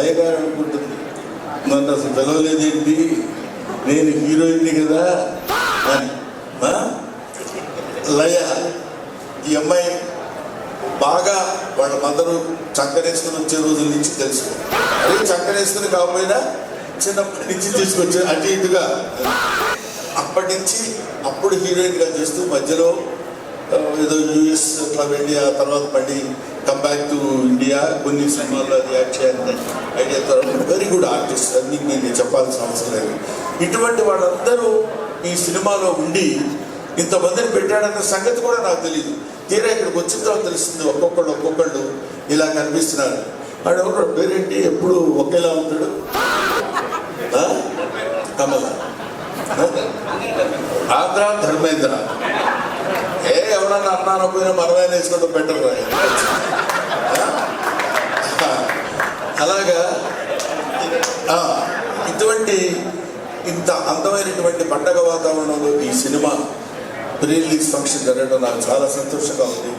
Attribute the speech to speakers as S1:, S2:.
S1: లయగారు అనుకుంటుంది, నన్ను అసలు పిలవలేదేంటి, నేను హీరోయిన్ని కదా అని. లయ ఈ అమ్మాయి బాగా వాళ్ళ మదరు చక్కరేసుకుని వచ్చే రోజుల నుంచి తెలుసు. అదే చక్కరేసుకుని కాకపోయినా చిన్నప్పటి నుంచి తీసుకొచ్చే అటు ఇటుగా అప్పటి నుంచి అప్పుడు హీరోయిన్గా చేస్తూ మధ్యలో ఏదో యూఎస్ అట్లా వెళ్ళి ఆ తర్వాత మళ్ళీ కంబ్యాక్ టు ఇండియా కొన్ని సినిమాల్లో అది యాక్ట్ చేయాలని ఐడియా. వెరీ గుడ్ ఆర్టిస్ట్, అది నేను చెప్పాల్సిన అవసరం లేదు. ఇటువంటి వాళ్ళందరూ ఈ సినిమాలో ఉండి ఇంతమందిని పెట్టాడన్న సంగతి కూడా నాకు తెలియదు. తీరా ఇక్కడికి వచ్చిన తర్వాత తెలుస్తుంది ఒక్కొక్కళ్ళు ఇలా కనిపిస్తున్నారు. వాడు ఎవరు పేరేంటి, ఎప్పుడు ఒకేలా ఉంటాడు, కమల, ఆంధ్ర ధర్మేంద్ర. ఎవరన్నా అన్నాను పోయినా మనమైనా వేసుకుంటూ పెట్టరు. అలాగా ఇటువంటి ఇంత అందమైనటువంటి పండగ వాతావరణంలో ఈ సినిమా ప్రీ రిలీజ్ ఫంక్షన్ జరగడం నాకు చాలా సంతోషంగా ఉంది.